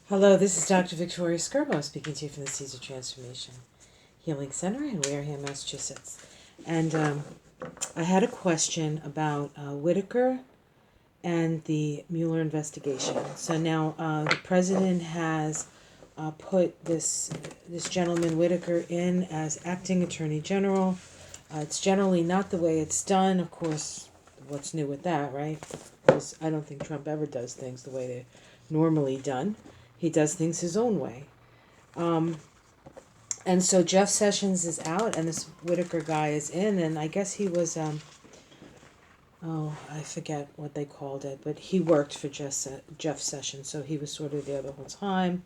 Hello, this is Dr. Victoria Skirbo speaking to you from the Caesar Transformation Healing Center in Wareham, Massachusetts. And I had a question about Whitaker and the Mueller investigation. So now the president has put this gentleman Whitaker in as acting attorney general. It's generally not the way it's done. Of course, what's new with that, right? Because I don't think Trump ever does things the way they're normally done. He does things his own way. And so Jeff Sessions is out, and this Whitaker guy is in, and I guess he was, I forget what they called it, but he worked for Jeff Sessions, so he was sort of there the whole time.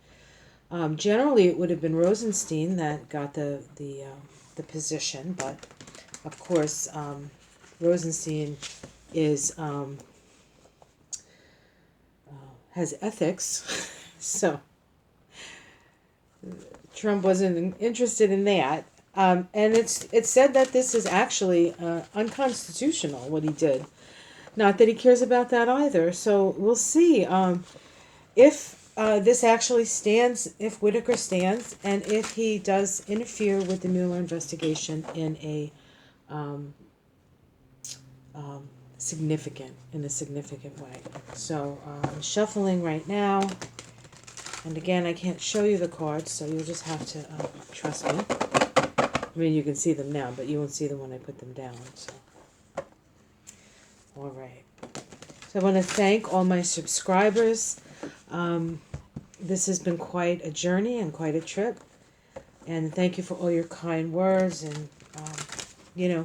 Generally, it would have been Rosenstein that got the position, but of course, Rosenstein is has ethics, so Trump wasn't interested in that. And it's said that this is actually unconstitutional, what he did. Not that he cares about that either. So we'll see if this actually stands, if Whitaker stands, and if he does interfere with the Mueller investigation in a significant way. So I'm shuffling right now. And again, I can't show you the cards, so you'll just have to trust me. I mean, you can see them now, but you won't see them when I put them down. So, all right. So I want to thank all my subscribers. This has been quite a journey and quite a trip. And thank you for all your kind words and, your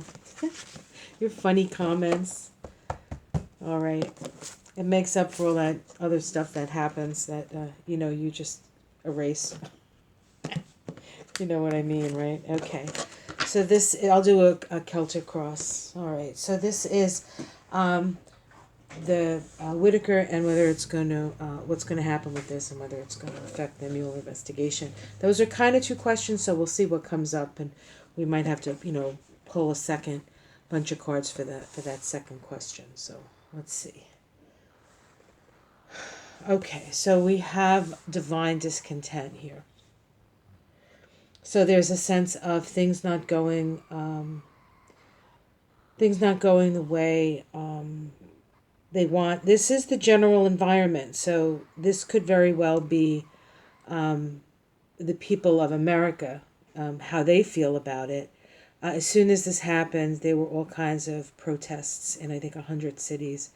funny comments. All right. It makes up for all that other stuff that happens that, you just erase. You know what I mean, right? Okay. So this, I'll do a Celtic cross. All right. So this is the Whitaker and whether it's going to, what's going to happen with this and whether it's going to affect the Mueller investigation. Those are kind of two questions, so we'll see what comes up. And we might have to, pull a second bunch of cards for that second question. So let's see. Okay, so we have divine discontent here. So there's a sense of things not going the way they want. This is the general environment, so this could very well be the people of America, how they feel about it. As soon as this happened, there were all kinds of protests in, I think, 100 cities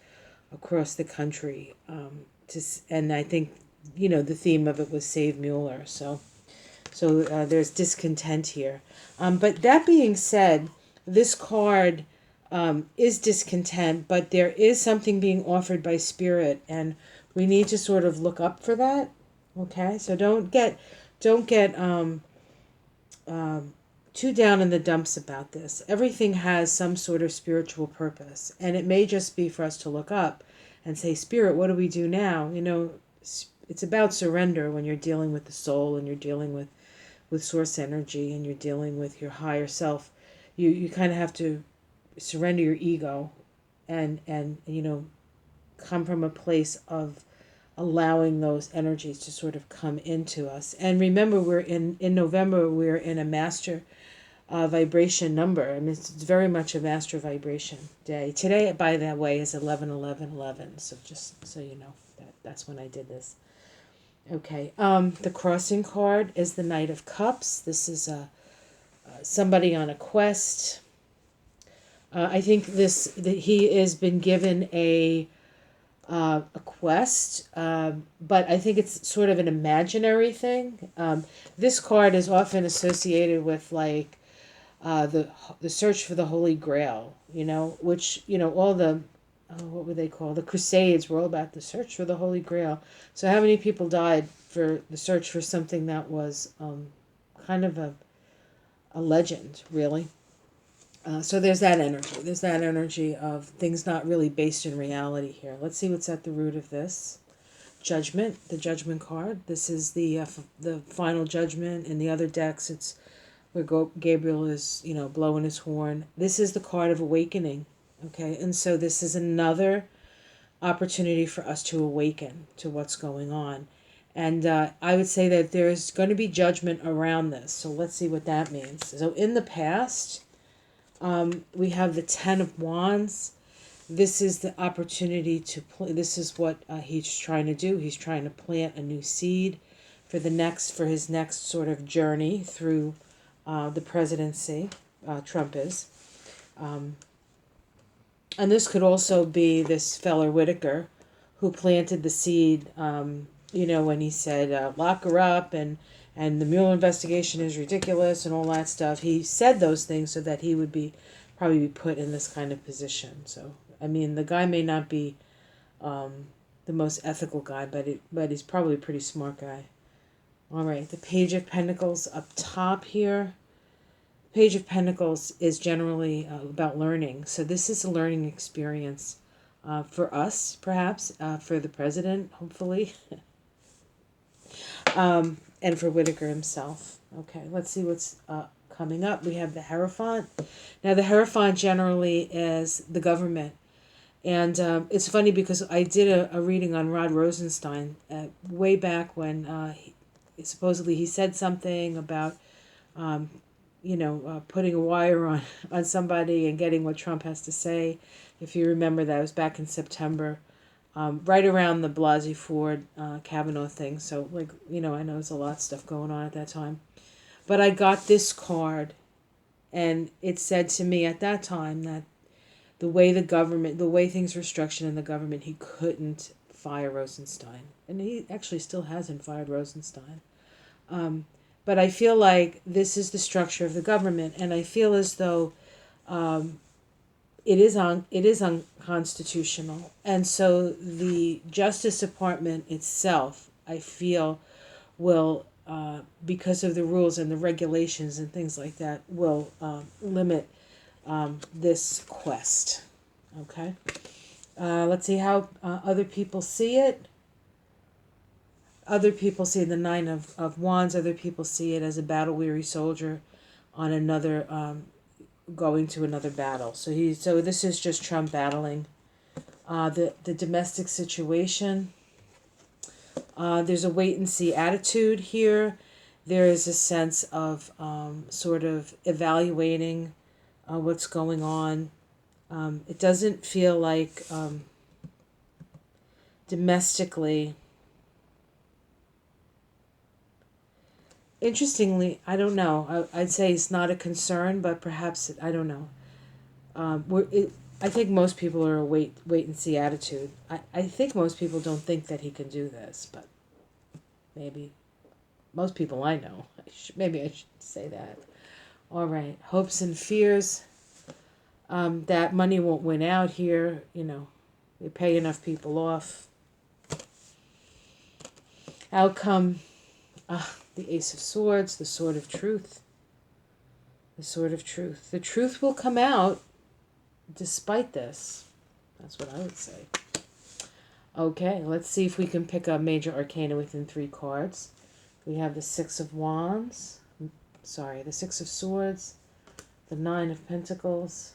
across the country. And I think, the theme of it was Save Mueller. So there's discontent here. But that being said, this card is discontent, but there is something being offered by Spirit, and we need to sort of look up for that. Okay, so don't get too down in the dumps about this. Everything has some sort of spiritual purpose, and it may just be for us to look up and say, Spirit, what do we do now? It's about surrender when you're dealing with the soul and you're dealing with source energy and you're dealing with your higher self. You kind of have to surrender your ego and come from a place of allowing those energies to sort of come into us. And remember, we're in November, we're in a master vibration number. I mean, it's very much a master vibration day. Today, by that way, is 11/11/11. So just so you know, that's when I did this. Okay. The crossing card is the Knight of Cups. This is somebody on a quest. I think he has been given a quest, but I think it's sort of an imaginary thing. This card is often associated with like the search for the Holy Grail, which all the what were they called? The Crusades were all about the search for the Holy Grail. So how many people died for the search for something that was kind of a legend, really? So there's that energy. There's that energy of things not really based in reality here. Let's see what's at the root of this. Judgment, the Judgment card. This is the final judgment. In the other decks, it's where Gabriel is, blowing his horn. This is the card of awakening. Okay, and so this is another opportunity for us to awaken to what's going on. And I would say that there's going to be judgment around this. So let's see what that means. So in the past, we have the Ten of Wands. This is the opportunity to this is what he's trying to do. He's trying to plant a new seed for his next sort of journey through the presidency. Trump is. And this could also be this feller Whitaker who planted the seed, when he said, lock her up and the Mueller investigation is ridiculous and all that stuff. He said those things so that he would probably be put in this kind of position. So, I mean, the guy may not be the most ethical guy, but he's probably a pretty smart guy. All right, the Page of Pentacles up top here. Page of Pentacles is generally about learning. So this is a learning experience for us, perhaps, for the president, hopefully, and for Whitaker himself. Okay, let's see what's coming up. We have the Hierophant. Now, the Hierophant generally is the government. And it's funny because I did a reading on Rod Rosenstein way back when supposedly he said something about putting a wire on somebody and getting what Trump has to say. If you remember, that was back in September, right around the Blasey Ford Kavanaugh thing. So, I know there's a lot of stuff going on at that time. But I got this card, and it said to me at that time that the way things were structured in the government, he couldn't fire Rosenstein. And he actually still hasn't fired Rosenstein. But I feel like this is the structure of the government, and I feel as though it is unconstitutional. And so the Justice Department itself, I feel, will, because of the rules and the regulations and things like that, will limit this quest. Okay? Let's see how other people see it. Other people see the Nine of Wands. Other people see it as a battle-weary soldier on another, going to another battle. So this is just Trump battling the domestic situation. There's a wait-and-see attitude here. There is a sense of sort of evaluating what's going on. It doesn't feel like domestically. Interestingly, I don't know. I'd say it's not a concern, but perhaps, I don't know. I think most people are a wait and see attitude. I think most people don't think that he can do this, but maybe most people I know. Maybe I should say that. All right, hopes and fears. That money won't win out here. They pay enough people off. Outcome. The Ace of Swords, the Sword of Truth. The Sword of Truth. The truth will come out despite this. That's what I would say. Okay, let's see if we can pick a major arcana within 3 cards. We have the Six of Wands. The Six of Swords, the Nine of Pentacles,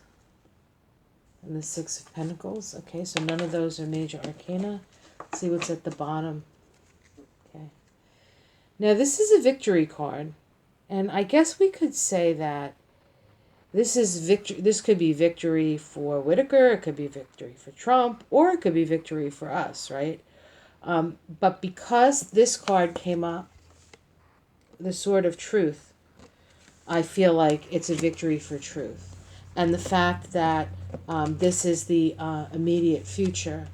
and the Six of Pentacles. Okay, so none of those are major arcana. Let's see what's at the bottom. Okay. Now, this is a victory card, and I guess we could say that this is victory. This could be victory for Whitaker, it could be victory for Trump, or it could be victory for us, right? But because this card came up, the Sword of Truth, I feel like it's a victory for truth. And the fact that this is the immediate future,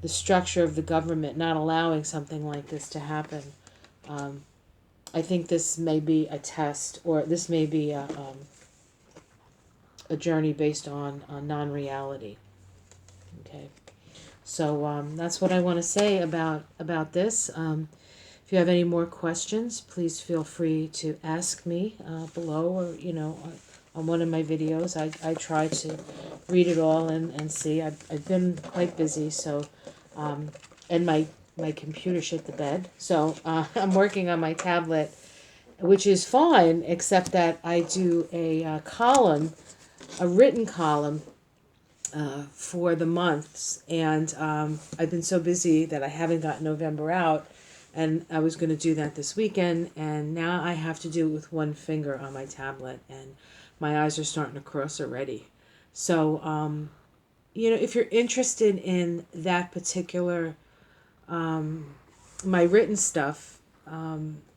the structure of the government not allowing something like this to happen, I think this may be a test, or this may be a journey based on non-reality. Okay, so that's what I want to say about this. If you have any more questions, please feel free to ask me below, or on one of my videos. I try to read it all and see. I've been quite busy, so and my computer shit the bed. So I'm working on my tablet, which is fine, except that I do a column, a written column for the months. And I've been so busy that I haven't got November out. And I was going to do that this weekend, and now I have to do it with one finger on my tablet, and my eyes are starting to cross already. So, if you're interested in that particular, my written stuff,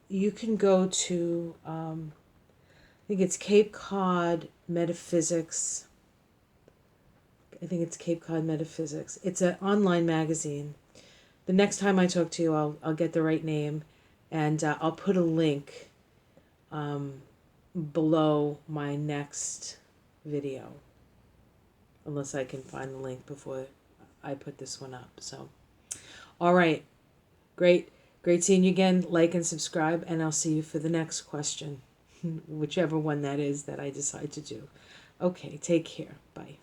you can go to, I think it's Cape Cod Metaphysics. I think it's Cape Cod Metaphysics. It's an online magazine. The next time I talk to you, I'll get the right name, and I'll put a link below my next video, unless I can find the link before I put this one up. So, all right, great seeing you again. Like and subscribe, and I'll see you for the next question, whichever one that is that I decide to do. Okay, take care. Bye.